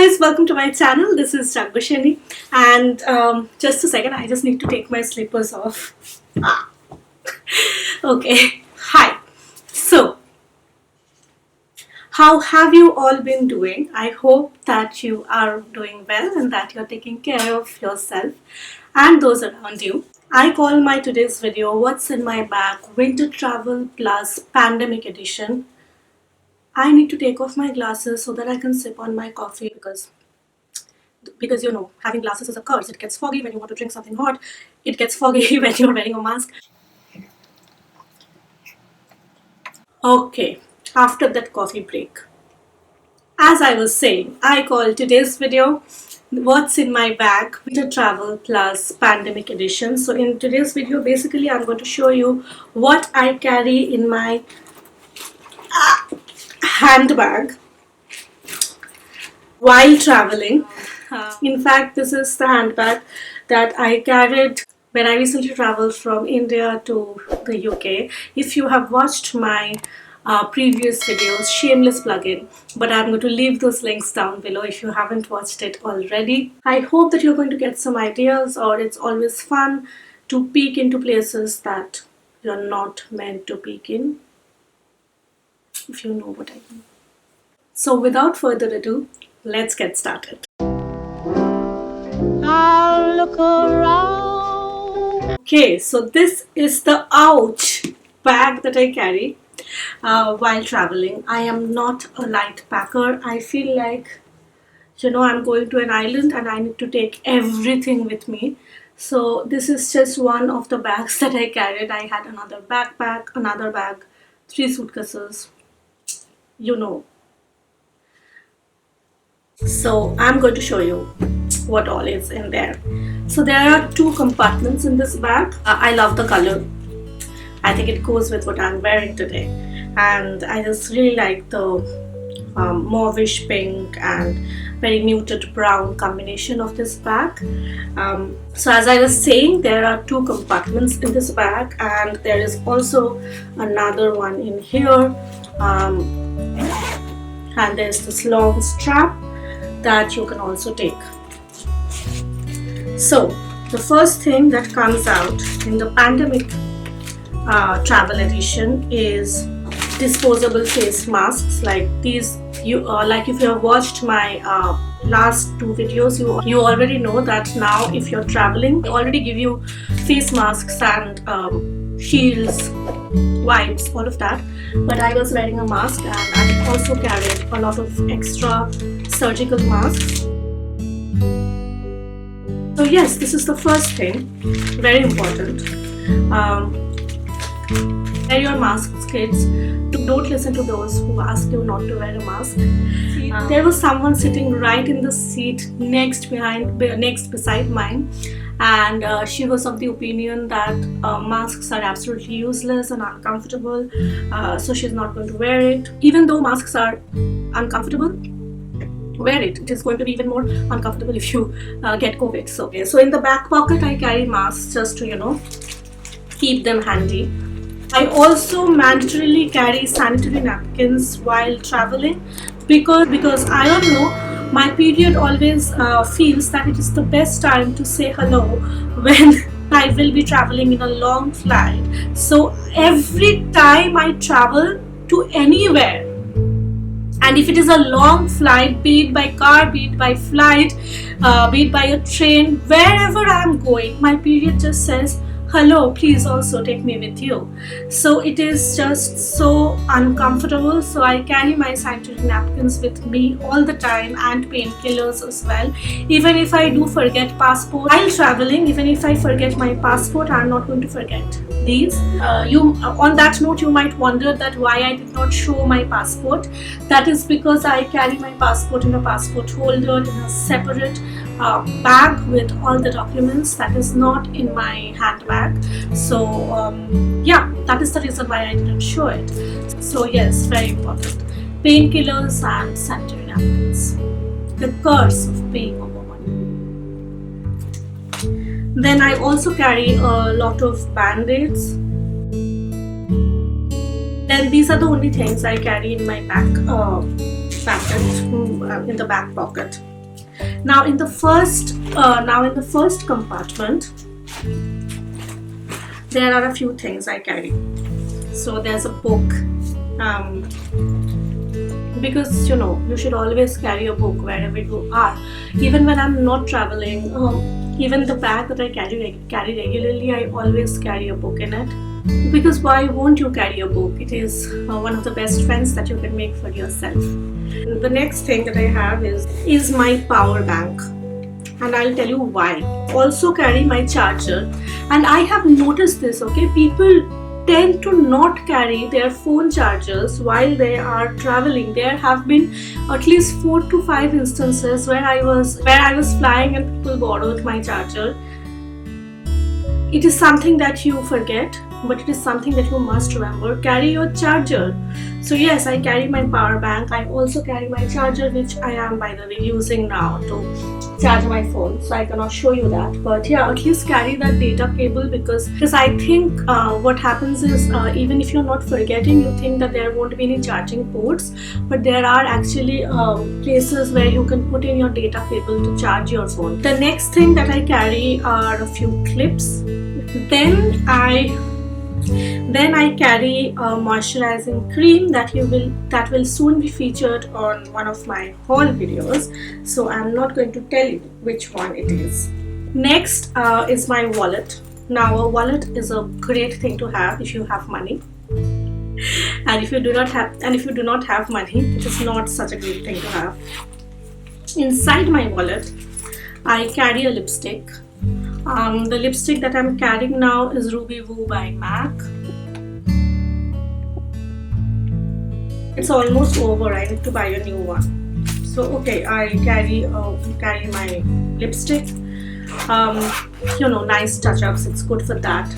guys, welcome to my channel. This is Jagbusheni, and just a second, I just need to take my slippers off. Okay, hi. So, how have you all been doing? I hope that you are doing well and that you're taking care of yourself and those around you. I call my today's video What's in My Bag Winter Travel Plus Pandemic Edition. I need to take off my glasses so that I can sip on my coffee because you know, having glasses is a curse. It gets foggy when you want to drink something hot. It gets foggy when you're wearing a mask. Okay, after that coffee break, as I was saying, I call today's video What's in My Bag Winter Travel Plus Pandemic Edition. So in today's video, basically I'm going to show you what I carry in my handbag while traveling. In fact, this is the handbag that I carried when I recently traveled from India to the UK. If you have watched my previous videos, shameless plug-in, but I'm going to leave those links down below if you haven't watched it already. I hope that you're going to get some ideas, or it's always fun to peek into places that you're not meant to peek in, if you know what I mean. So without further ado, let's get started. I'll look around. Okay, so this is the ouch bag that I carry while traveling. I am not a light packer. I feel like, you know, I'm going to an island and I need to take everything with me. So this is just one of the bags that I carried. I had another backpack, another bag, 3 suitcases, you know. So I'm going to show you what all is in there. So there are 2 compartments in this bag. I love the color. I think it goes with what I'm wearing today, and I just really like the mauvish pink and very muted brown combination of this bag. So as I was saying, there are 2 compartments in this bag, and there is also another one in here, and there's this long strap that you can also take. So the first thing that comes out in the pandemic travel edition is disposable face masks like these. You like if you have watched my last 2 videos, you already know that now if you're traveling, they already give you face masks and shields, wipes, all of that. But I was wearing a mask, and I also carried a lot of extra surgical masks. So yes, this is the first thing, very important. Wear your masks, kids. Don't listen to those who ask you not to wear a mask. There was someone sitting right in the seat next beside mine, and she was of the opinion that masks are absolutely useless and uncomfortable, so she's not going to wear it. Even though masks are uncomfortable, wear it. It is going to be even more uncomfortable if you get COVID. So in the back pocket, I carry masks just to, you know, keep them handy. I also mandatorily carry sanitary napkins while traveling because I don't know, my period always feels that it is the best time to say hello when I will be traveling in a long flight. So every time I travel to anywhere, and if it is a long flight, be it by car, be it by flight, be it by a train, wherever I am going, my period just says, hello, please also take me with you. So it is just so uncomfortable. So I carry my sanitary napkins with me all the time, and painkillers as well. Even if I do forget passport while traveling, even if I forget my passport, I'm not going to forget these. On that note, you might wonder that why I did not show my passport. That is because I carry my passport in a passport holder in a separate bag with all the documents. That is not in my handbag. So yeah, that is the reason why I didn't show it. So yes, very important. Painkillers and sanitary napkins. The curse of paying over money. Then I also carry a lot of band-aids. Then these are the only things I carry in my back pocket, in the back pocket. Now in the first compartment, there are a few things I carry. So there's a book, because you should always carry a book wherever you are. Even when I'm not traveling, even the bag that I carry regularly, I always carry a book in it. Because why won't you carry a book? It is one of the best friends that you can make for yourself. The next thing that I have is my power bank, and I'll tell you why. Also carry my charger, and I have noticed this, okay, people tend to not carry their phone chargers while they are traveling. There have been at least 4 to 5 instances where I was flying and people borrowed my charger. It is something that you forget, but it is something that you must remember. Carry your charger. So yes, I carry my power bank. I also carry my charger, which I am, by the way, using now to charge my phone, so I cannot show you that. But yeah, at least carry that data cable, because I think what happens is, even if you're not forgetting, you think that there won't be any charging ports, but there are actually places where you can put in your data cable to charge your phone. The next thing that I carry are a few clips. Then I carry a moisturizing cream that will soon be featured on one of my haul videos, so I'm not going to tell you which one it is. Next is my wallet. Now a wallet is a great thing to have if you have money, and if you do not have money, it is not such a great thing to have. Inside my wallet, I carry a lipstick. The lipstick that I'm carrying now is Ruby Woo by MAC. It's almost over. I need to buy a new one. So okay, I carry my lipstick. Nice touch-ups. It's good for that.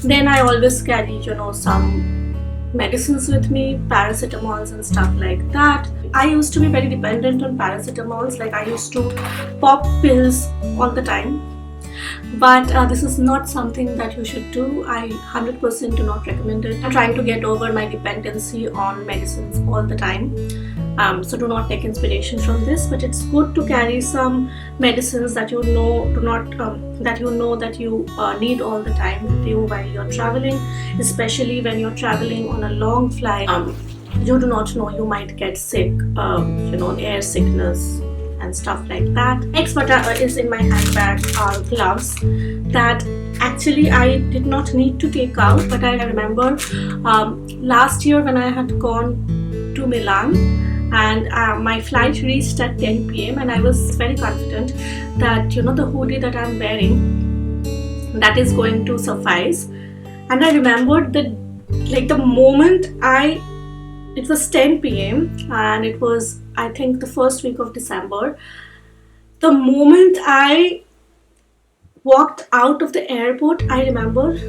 Then I always carry some medicines with me, paracetamols and stuff like that. I used to be very dependent on paracetamols. Like I used to pop pills all the time, but this is not something that you should do. I 100% do not recommend it. I'm trying to get over my dependency on medicines all the time, so do not take inspiration from this. But it's good to carry some medicines that you know that you need all the time with you while you're traveling, especially when you're traveling on a long flight. You do not know, you might get sick, air sickness and stuff like that. Next, what is in my handbag are gloves that actually I did not need to take out, but I remember last year when I had gone to Milan, and my flight reached at 10 p.m. and I was very confident that the hoodie that I'm wearing, that is going to suffice. And I remembered that the moment it was 10 p.m. and it was, I think, the first week of December. The moment I walked out of the airport, I remember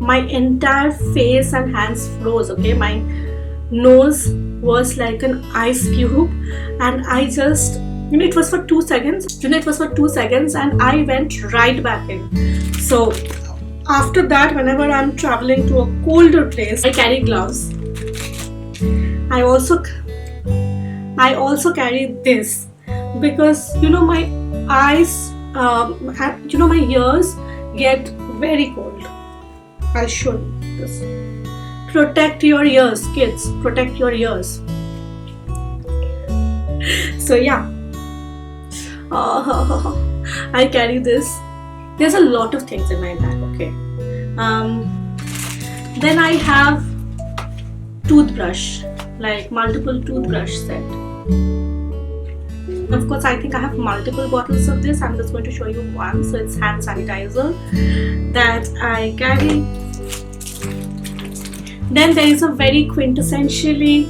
my entire face and hands froze, okay? My nose was like an ice cube, and I just, it was for 2 seconds. It was for 2 seconds and I went right back in. So after that, whenever I'm traveling to a colder place, I carry gloves. I also carry this because my eyes, my ears get very cold. I'll show you this. Protect your ears, kids. Protect your ears. So yeah, I carry this. There's a lot of things in my bag. Okay. Then I have toothbrush, like multiple toothbrush set. Of course, I think I have multiple bottles of this. I'm just going to show you one. So it's hand sanitizer that I carry. Then there is a very quintessentially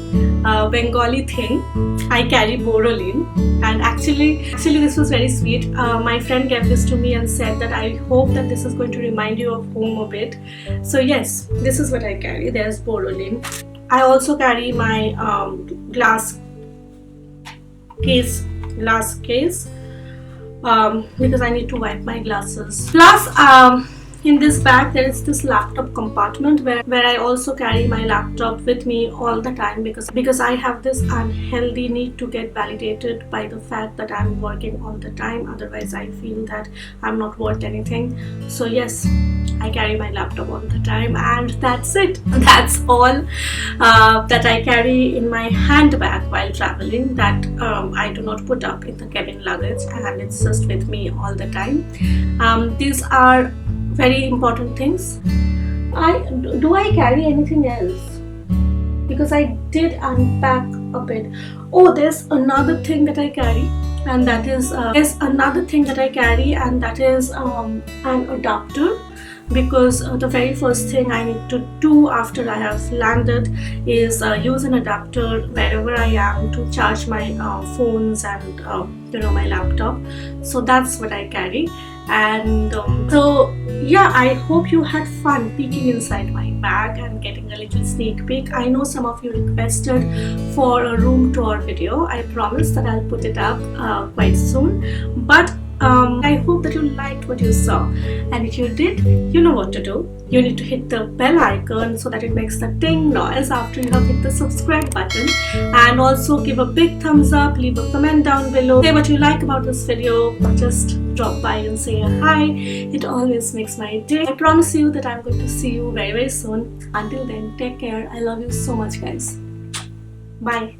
Bengali thing. I carry Borolin, and actually this was very sweet. My friend gave this to me and said that I hope that this is going to remind you of home a bit. So yes, this is what I carry. There's Borolin. I also carry my glass case because I need to wipe my glasses. Plus In this bag there is this laptop compartment where I also carry my laptop with me all the time because I have this unhealthy need to get validated by the fact that I'm working all the time. Otherwise I feel that I'm not worth anything. So yes, I carry my laptop all the time, and that's it. That's all that I carry in my handbag while traveling, that I do not put up in the cabin luggage, and it's just with me all the time. These are very important things. Do I carry anything else? Because I did unpack a bit. Oh, there's another thing that I carry, and that is an adapter. Because the very first thing I need to do after I have landed is use an adapter wherever I am to charge my phones and my laptop. So that's what I carry. And so yeah, I hope you had fun peeking inside my bag and getting a little sneak peek. I know some of you requested for a room tour video. I promise that I'll put it up quite soon, but I hope that you liked what you saw, and if you did, you know what to do. You need to hit the bell icon so that it makes the ding noise after you have hit the subscribe button, and also give a big thumbs up, leave a comment down below, say what you like about this video, or just drop by and say a hi. It always makes my day. I promise you that I'm going to see you very, very soon. Until then, take care. I love you so much, guys. Bye.